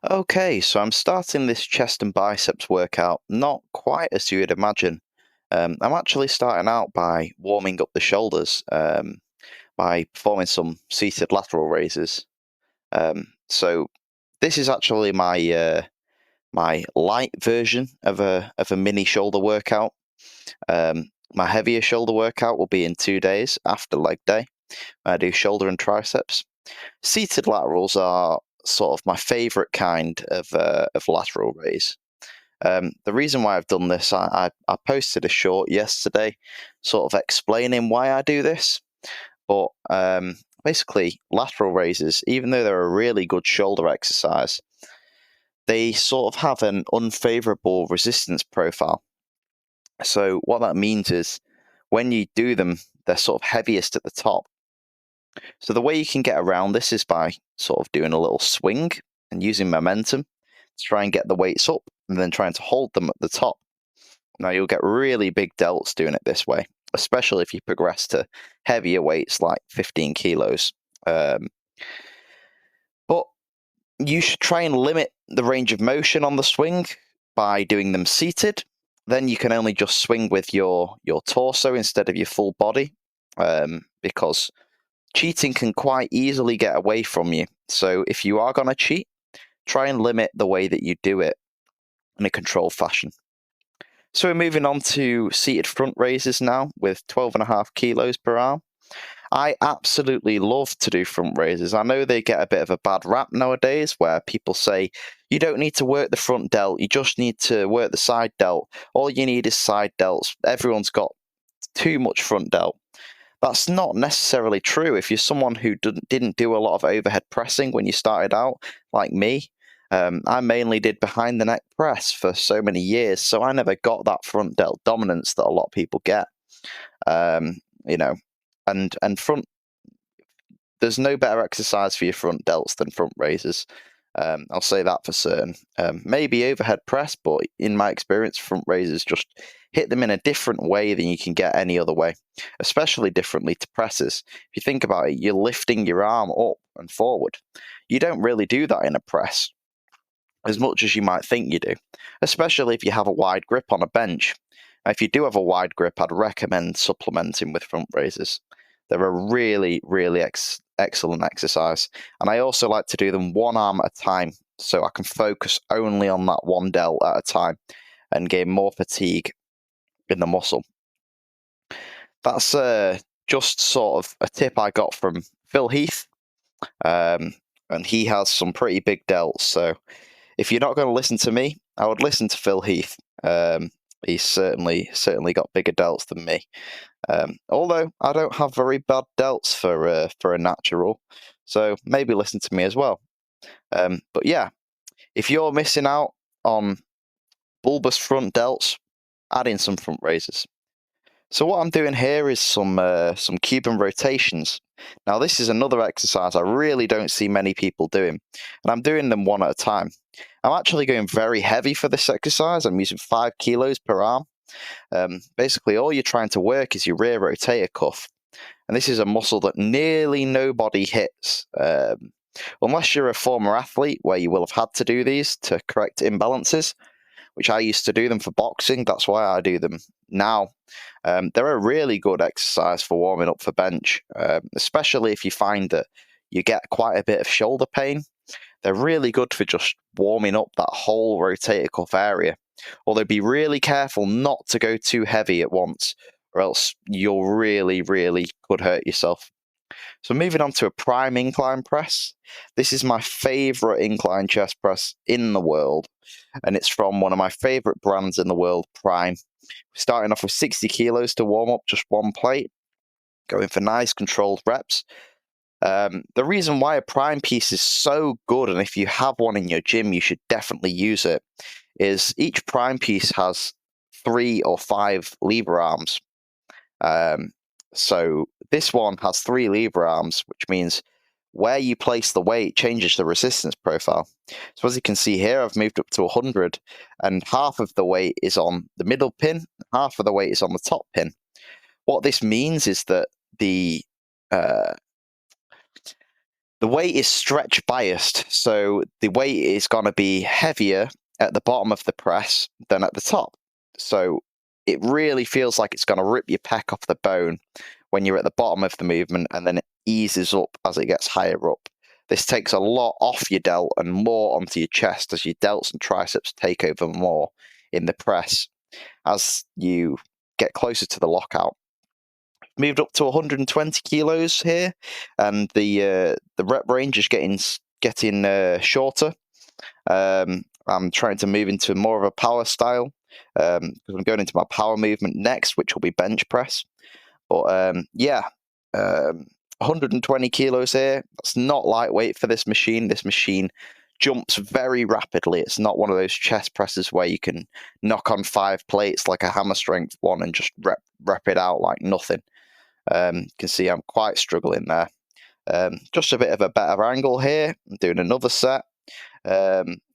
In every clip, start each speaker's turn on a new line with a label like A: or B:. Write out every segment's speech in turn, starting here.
A: Okay, so I'm starting this chest and biceps workout not quite as you would imagine. I'm actually starting out by warming up the shoulders by performing some seated lateral raises. So this is actually my light version of a mini shoulder workout. My heavier shoulder workout will be in 2 days after leg day. I do shoulder and triceps. Seated laterals are sort of my favorite kind of lateral raise. The reason why I've done this, I posted a short yesterday, sort of explaining why I do this. But basically, lateral raises, even though they're a really good shoulder exercise, they sort of have an unfavorable resistance profile. So what that means is when you do them, they're sort of heaviest at the top. So the way you can get around this is by sort of doing a little swing and using momentum to try and get the weights up and then trying to hold them at the top. Now you'll get really big delts doing it this way, especially if you progress to heavier weights like 15 kilos. But you should try and limit the range of motion on the swing by doing them seated. Then you can only just swing with your torso instead of your full body, because cheating can quite easily get away from you. So if you are going to cheat, try and limit the way that you do it in a controlled fashion. So we're moving on to seated front raises now with 12.5 kilos per arm. I absolutely love to do front raises. I know they get a bit of a bad rap nowadays where people say, you don't need to work the front delt, you just need to work the side delt. All you need is side delts. Everyone's got too much front delt. That's not necessarily true. If you're someone who didn't do a lot of overhead pressing when you started out, like me, I mainly did behind the neck press for so many years, so I never got that front delt dominance that a lot of people get. You know, and front, there's no better exercise for your front delts than front raises. I'll say that for certain. Maybe overhead press, but in my experience, front raises just hit them in a different way than you can get any other way, especially differently to presses. If you think about it, you're lifting your arm up and forward. You don't really do that in a press as much as you might think you do, especially if you have a wide grip on a bench. If you do have a wide grip, I'd recommend supplementing with front raises. They're a really, really excellent exercise. And I also like to do them one arm at a time so I can focus only on that one delt at a time and gain more fatigue in the muscle. That's just sort of a tip I got from Phil Heath. And he has some pretty big delts. So if you're not going to listen to me, I would listen to Phil Heath. He's certainly got bigger delts than me. Although I don't have very bad delts for a natural, so maybe listen to me as well. But yeah, if you're missing out on bulbous front delts, add in some front raises. So what I'm doing here is some Cuban rotations. Now this is another exercise I really don't see many people doing, and I'm doing them one at a time. I'm actually going very heavy for this exercise. I'm using 5 kilos per arm. Basically, all you're trying to work is your rear rotator cuff, and this is a muscle that nearly nobody hits, unless you're a former athlete where you will have had to do these to correct imbalances, which I used to do them for boxing. That's why I do them now. They're a really good exercise for warming up for bench, especially if you find that you get quite a bit of shoulder pain. They're really good for just warming up that whole rotator cuff area. Although be really careful not to go too heavy at once, or else you'll really, really could hurt yourself. So moving on to a prime incline press. This is my favorite incline chest press in the world, and it's from one of my favorite brands in the world, Prime. Starting off with 60 kilos to warm up, just one plate, going for nice controlled reps. The reason why a prime piece is so good, and if you have one in your gym, you should definitely use it, is each prime piece has 3 or 5 lever arms. So this one has 3 lever arms, which means where you place the weight changes the resistance profile. So as you can see here, I've moved up to 100, and half of the weight is on the middle pin, half of the weight is on the top pin. What this means is that the The weight is stretch biased, so the weight is going to be heavier at the bottom of the press than at the top. So it really feels like it's going to rip your pec off the bone when you're at the bottom of the movement, and then it eases up as it gets higher up. This takes a lot off your delt and more onto your chest as your delts and triceps take over more in the press as you get closer to the lockout. Moved up to 120 kilos here, and the rep range is getting shorter. I'm trying to move into more of a power style because I'm going into my power movement next, which will be bench press. But yeah, 120 kilos here. That's not lightweight for this machine. This machine jumps very rapidly. It's not one of those chest presses where you can knock on 5 plates like a hammer strength one and just rep it out like nothing. You can see I'm quite struggling there. Just a bit of a better angle here. I'm doing another set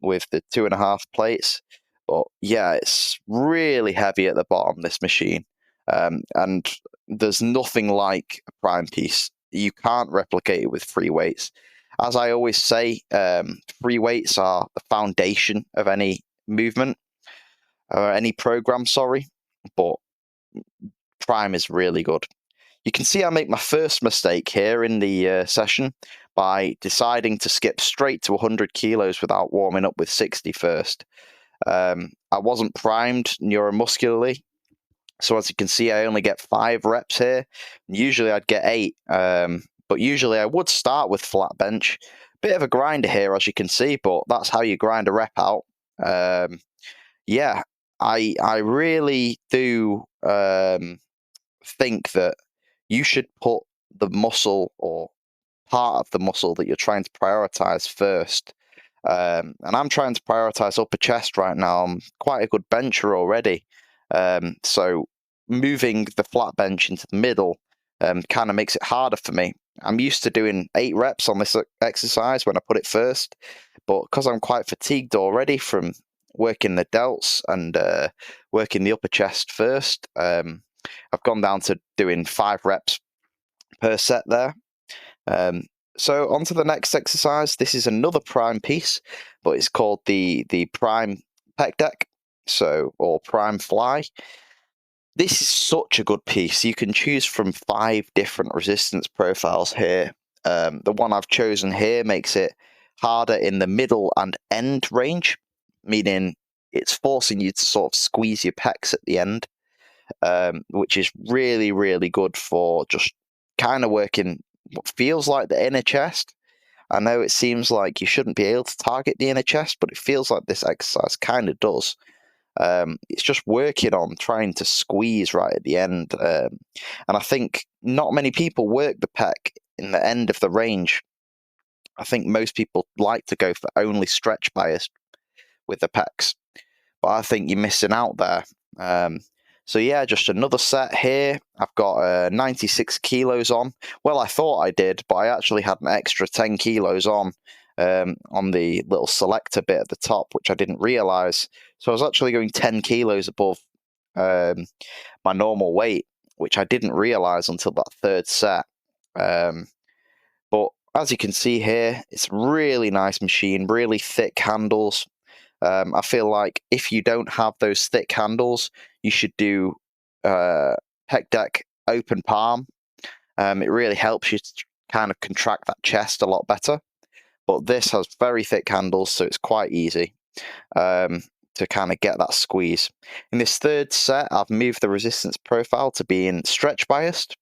A: with the 2.5 plates. But yeah, it's really heavy at the bottom, this machine. And there's nothing like a prime piece. You can't replicate it with free weights. As I always say, free weights are the foundation of any movement, or any program, sorry. But prime is really good. You can see I make my first mistake here in the session by deciding to skip straight to 100 kilos without warming up with 60 first. I wasn't primed neuromuscularly, so as you can see, I only get 5 reps here. Usually I'd get 8, but usually I would start with flat bench. Bit of a grinder here, as you can see, but that's how you grind a rep out. Yeah, I really do think that you should put the muscle or part of the muscle that you're trying to prioritize first. And I'm trying to prioritize upper chest right now. I'm quite a good bencher already. So moving the flat bench into the middle kind of makes it harder for me. I'm used to doing 8 reps on this exercise when I put it first, but because I'm quite fatigued already from working the delts and working the upper chest first, I've gone down to doing 5 reps per set there. So on to the next exercise. This is another prime piece, but it's called the prime pec deck, or prime fly. This is such a good piece. You can choose from 5 different resistance profiles here. The one I've chosen here makes it harder in the middle and end range, meaning it's forcing you to sort of squeeze your pecs at the end, which is really, really good for just kind of working what feels like the inner chest. I know it seems like you shouldn't be able to target the inner chest, but it feels like this exercise kind of does. It's just working on trying to squeeze right at the end. And I think not many people work the pec in the end of the range. I think most people like to go for only stretch bias with the pecs, but I think you're missing out there. So yeah, just another set here. I've got 96 kilos on. Well, I thought I did, but I actually had an extra 10 kilos on the little selector bit at the top, which I didn't realize. So I was actually going 10 kilos above my normal weight, which I didn't realize until that 3rd set. But as you can see here, it's a really nice machine, really thick handles. I feel like if you don't have those thick handles, you should do pec deck open palm. It really helps you to kind of contract that chest a lot better. But this has very thick handles, so it's quite easy to kind of get that squeeze. In this 3rd set, I've moved the resistance profile to being stretch biased,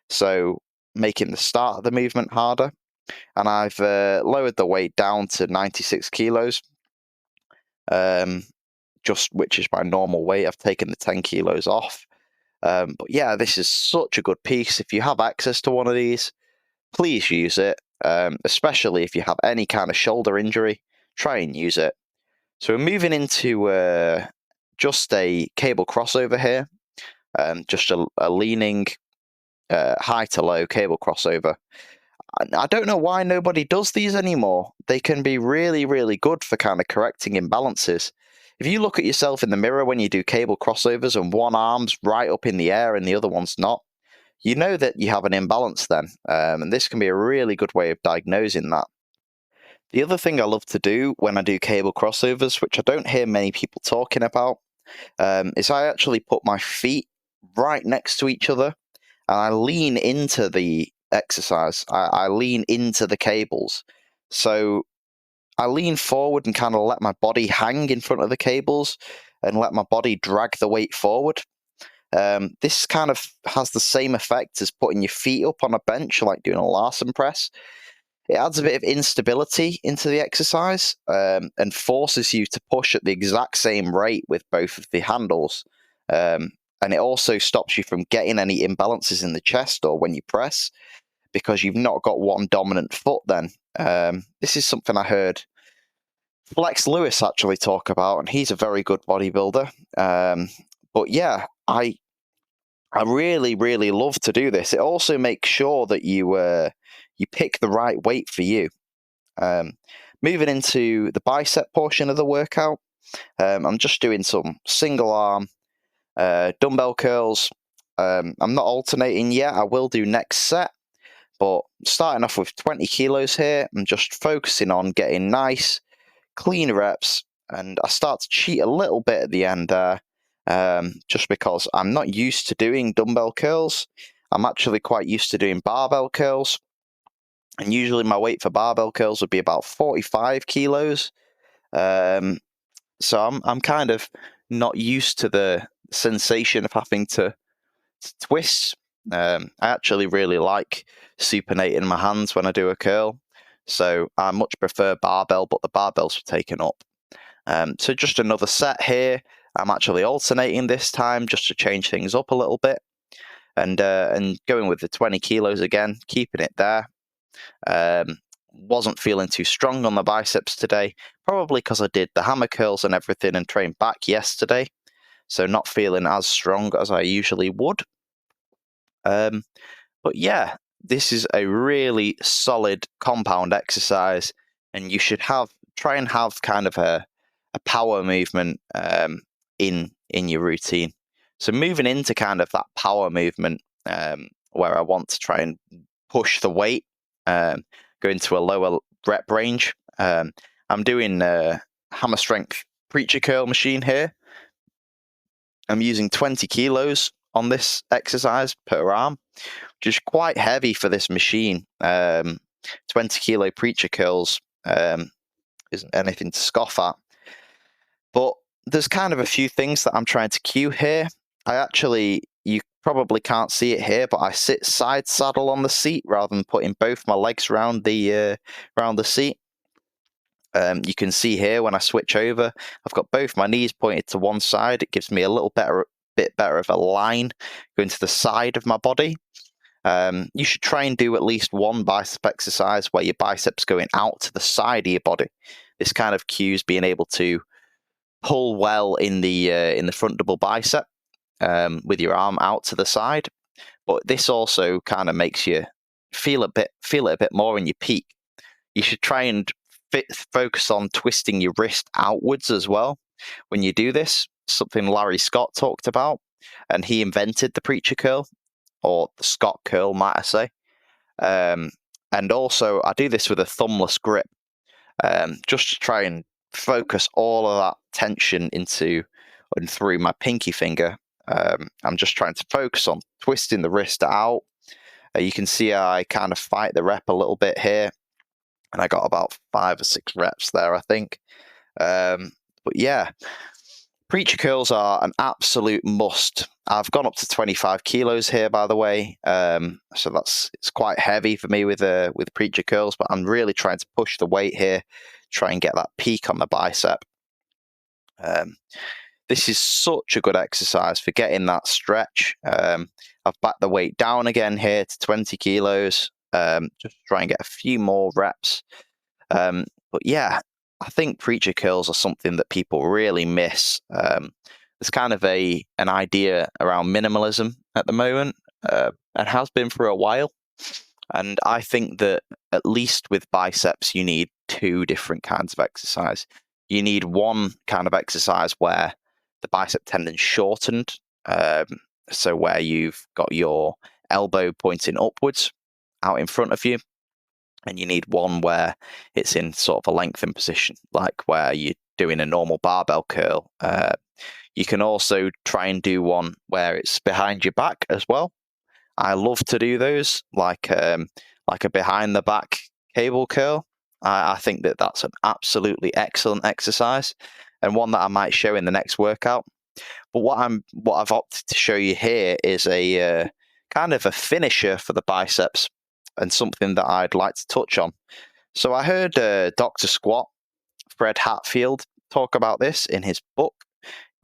A: so making the start of the movement harder. And I've lowered the weight down to 96 kilos. Which is my normal weight. I've taken the 10 kilos off. But yeah, this is such a good piece. If you have access to one of these, please use it, especially if you have any kind of shoulder injury. Try and use it. So we're moving into just a cable crossover here, just a leaning high to low cable crossover. I don't know why nobody does these anymore. They can be really, really good for kind of correcting imbalances. If you look at yourself in the mirror when you do cable crossovers and one arm's right up in the air and the other one's not, you know that you have an imbalance then, and this can be a really good way of diagnosing that. The other thing I love to do when I do cable crossovers, which I don't hear many people talking about, is I actually put my feet right next to each other and I lean into the exercise. I lean into the cables. So I lean forward and kind of let my body hang in front of the cables and let my body drag the weight forward. This kind of has the same effect as putting your feet up on a bench, like doing a Larsen press. It adds a bit of instability into the exercise and forces you to push at the exact same rate with both of the handles. And it also stops you from getting any imbalances in the chest or when you press, because you've not got one dominant foot then. This is something I heard Flex Lewis actually talk about, and he's a very good bodybuilder. But yeah, I really, really love to do this. It also makes sure that you pick the right weight for you. Moving into the bicep portion of the workout, I'm just doing some single arm dumbbell curls. I'm not alternating yet. I will do next set, but starting off with 20 kilos here, I'm just focusing on getting nice, clean reps, and I start to cheat a little bit at the end there, just because I'm not used to doing dumbbell curls. I'm actually quite used to doing barbell curls, and usually my weight for barbell curls would be about 45 kilos. So I'm kind of not used to the sensation of having to twist. I actually really like supinating my hands when I do a curl, so I much prefer barbell, but the barbells were taken up. So just another set here. I'm actually alternating this time just to change things up a little bit, and going with the 20 kilos again, keeping it there. Wasn't feeling too strong on the biceps today, probably because I did the hammer curls and everything and trained back yesterday, so not feeling as strong as I usually would. But yeah, this is a really solid compound exercise, and you should try and have kind of a power movement in your routine. So moving into kind of that power movement, where I want to try and push the weight, go into a lower rep range. I'm doing hammer strength preacher curl machine here. I'm using 20 kilos on this exercise per arm, which is quite heavy for this machine. 20 kilo preacher curls isn't anything to scoff at. But there's kind of a few things that I'm trying to cue here. You probably can't see it here, but I sit side saddle on the seat rather than putting both my legs around the seat. You can see here when I switch over, I've got both my knees pointed to one side. It gives me a bit better of a line going to the side of my body. You should try and do at least one bicep exercise where your biceps going out to the side of your body. This kind of cues being able to pull well in the front double bicep with your arm out to the side. But this also kind of makes you feel it a bit more in your peak. You should try and focus on twisting your wrist outwards as well when you do this. Something Larry Scott talked about, and he invented the preacher curl, or the Scott curl, might I say. And also, I do this with a thumbless grip, just to try and focus all of that tension into and through my pinky finger. I'm just trying to focus on twisting the wrist out. You can see I kind of fight the rep a little bit here, and I got about 5 or 6 reps there, I think. But yeah, preacher curls are an absolute must. I've gone up to 25 kilos here, by the way, so it's quite heavy for me with preacher curls, but I'm really trying to push the weight here, try and get that peak on the bicep. This is such a good exercise for getting that stretch. I've backed the weight down again here to 20 kilos, just to try and get a few more reps. But yeah, I think preacher curls are something that people really miss. There's kind of an idea around minimalism at the moment, and has been for a while. And I think that at least with biceps, you need 2 different kinds of exercise. You need one kind of exercise where the bicep tendon's shortened, so where you've got your elbow pointing upwards out in front of you. And you need one where it's in sort of a lengthened position, like where you're doing a normal barbell curl. You can also try and do one where it's behind your back as well. I love to do those, like a behind the back cable curl. I think that that's an absolutely excellent exercise, and one that I might show in the next workout. But what I've opted to show you here is a kind of a finisher for the biceps, and something that I'd like to touch on. So I heard Dr. Squat, Fred Hatfield, talk about this in his book.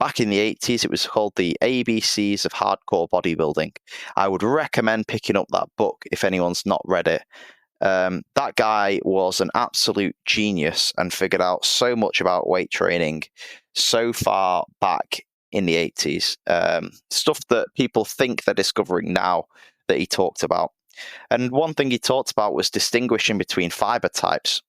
A: Back in the 80s, it was called The ABCs of Hardcore Bodybuilding. I would recommend picking up that book if anyone's not read it. That guy was an absolute genius and figured out so much about weight training so far back in the 80s. Stuff that people think they're discovering now that he talked about. And one thing he talked about was distinguishing between fiber types.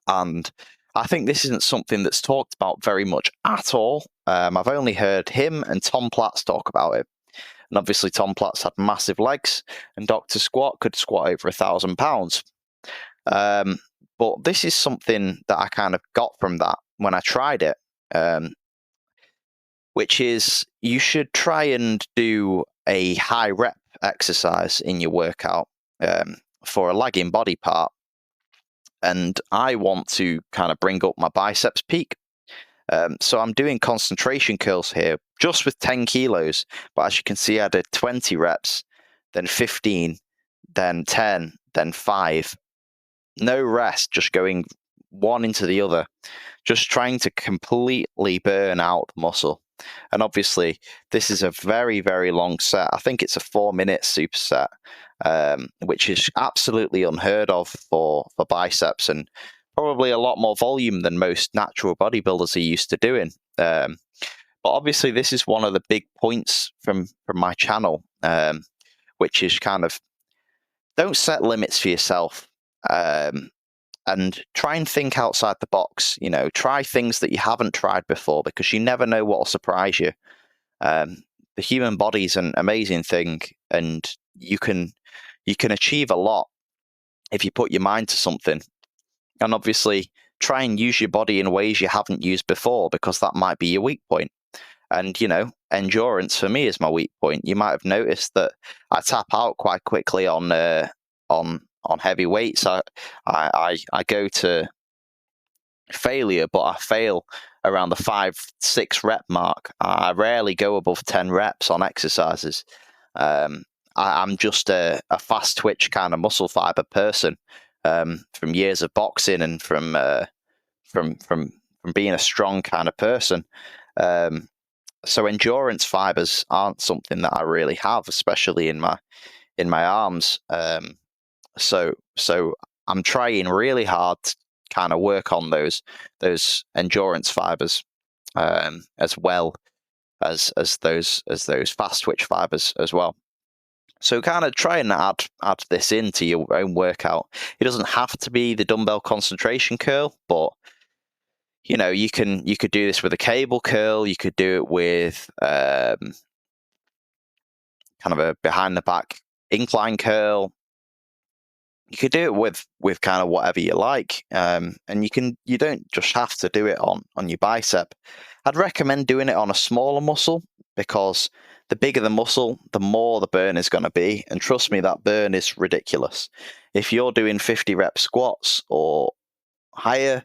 A: And I think this isn't something that's talked about very much at all. I've only heard him and Tom Platz talk about it. And obviously Tom Platz had massive legs, and Dr. Squat could squat over 1,000 pounds. But this is something that I kind of got from that when I tried it, which is you should try and do a high rep exercise in your workout for a lagging body part. And I want to kind of bring up my biceps peak. So I'm doing concentration curls here just with 10 kilos. But as you can see, I did 20 reps, then 15, then 10, then 5. No rest, just going one into the other, just trying to completely burn out the muscle. And obviously, this is a very, very long set. I think it's a 4-minute superset, which is absolutely unheard of for biceps, and probably a lot more volume than most natural bodybuilders are used to doing. But obviously, this is one of the big points from my channel, which is kind of don't set limits for yourself. And try and think outside the box. Try things that you haven't tried before, because you never know what will surprise you. The human body is an amazing thing, and you can achieve a lot if you put your mind to something. And obviously, try and use your body in ways you haven't used before, because that might be your weak point. And endurance for me is my weak point. You might have noticed that I tap out quite quickly on heavy weights. I go to failure, but I fail around the 5-6 rep mark. I rarely go above 10 reps on exercises. I'm just a fast twitch kind of muscle fiber person, from years of boxing and from being a strong kind of person. So endurance fibers aren't something that I really have, especially in my arms. So I'm trying really hard to kind of work on those endurance fibers, as well as those fast twitch fibers as well. So kind of try and add this into your own workout. It doesn't have to be the dumbbell concentration curl, but you could do this with a cable curl. You could do it with kind of a behind the back incline curl. You could do it with kind of whatever you like, and you don't just have to do it on your bicep. I'd recommend doing it on a smaller muscle, because the bigger the muscle, the more the burn is going to be, and trust me, that burn is ridiculous. If you're doing 50 rep squats or higher,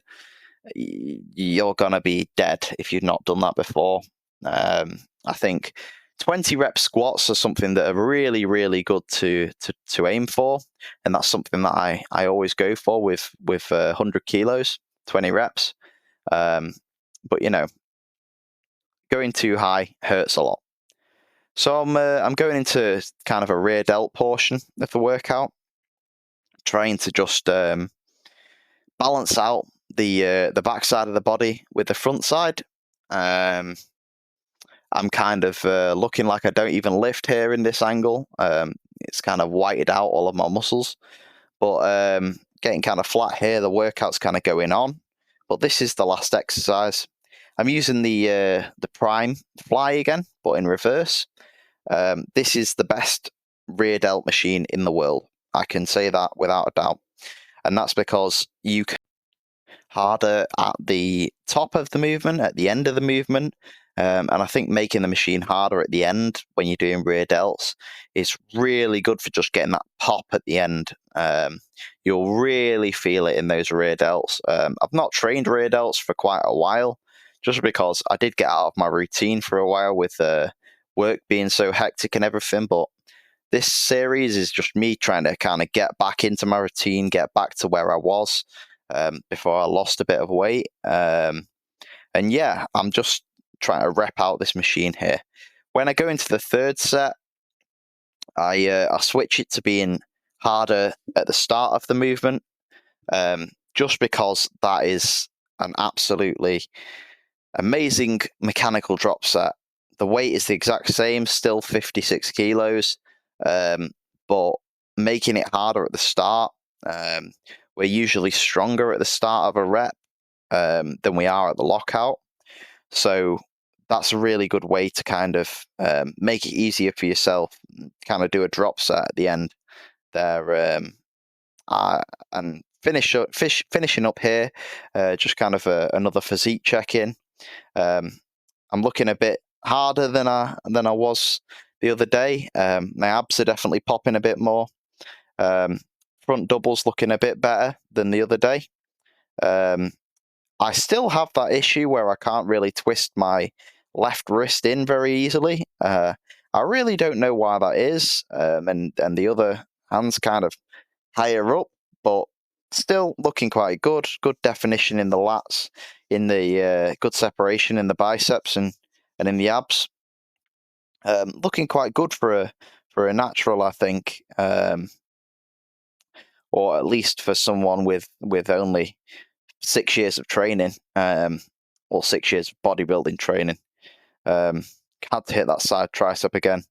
A: you're going to be dead if you've not done that before. I think 20 rep squats are something that are really, really good to aim for. And that's something that I always go for with 100 kilos, 20 reps. But going too high hurts a lot. So I'm going into kind of a rear delt portion of the workout, trying to just balance out the back side of the body with the front side. I'm kind of looking like I don't even lift here in this angle. It's kind of whited out all of my muscles, but getting kind of flat here. The workout's kind of going on, but this is the last exercise. I'm using the prime fly again, but in reverse. This is the best rear delt machine in the world. I can say that without a doubt. And that's because you can harder at the top of the movement, at the end of the movement. And I think making the machine harder at the end when you're doing rear delts is really good for just getting that pop at the end. You'll really feel it in those rear delts. I've not trained rear delts for quite a while, just because I did get out of my routine for a while with work being so hectic and everything. But this series is just me trying to kind of get back into my routine, get back to where I was before I lost a bit of weight. And yeah, I'm just trying to rep out this machine here. When I go into the third set, I switch it to being harder at the start of the movement, just because that is an absolutely amazing mechanical drop set. The weight is the exact same, still 56 kilos, but making it harder at the start. We're usually stronger at the start of a rep than we are at the lockout. So that's a really good way to kind of make it easier for yourself, kind of do a drop set at the end there. And finishing up here, just kind of another physique check-in. I'm looking a bit harder than I was the other day. My abs are definitely popping a bit more. Front doubles looking a bit better than the other day. I still have that issue where I can't really twist my left wrist in very easily. I really don't know why that is. And the other hand's kind of higher up, but still looking quite good. Good definition in the lats, in the good separation in the biceps and in the abs. Looking quite good for a natural, I think, or at least for someone with only 6 years of training, or 6 years of bodybuilding training. Had to hit that side tricep again.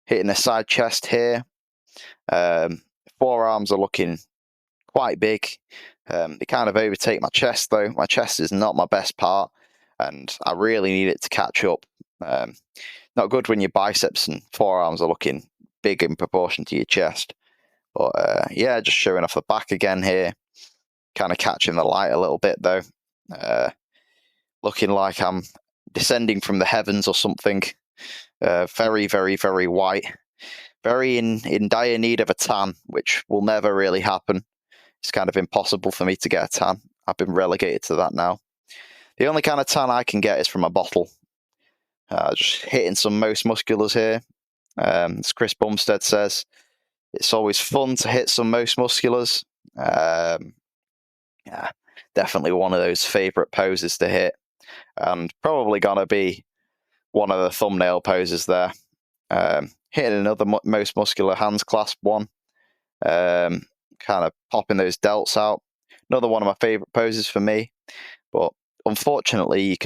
A: Hitting the side chest here. Forearms are looking quite big. They kind of overtake my chest though. My chest is not my best part, and I really need it to catch up. Not good when your biceps and forearms are looking big in proportion to your chest. But yeah, just showing off the back again here. Kind of catching the light a little bit though. Looking like I'm descending from the heavens or something. Very, very, very white. Very in dire need of a tan, which will never really happen. It's kind of impossible for me to get a tan. I've been relegated to that now. The only kind of tan I can get is from a bottle. Just hitting some most musculars here. As Chris Bumstead says, it's always fun to hit some most musculars. Yeah, definitely one of those favorite poses to hit, and probably gonna be one of the thumbnail poses there. Hitting another most muscular hands clasp one. Kind of popping those delts out. Another one of my favorite poses for me, but unfortunately you can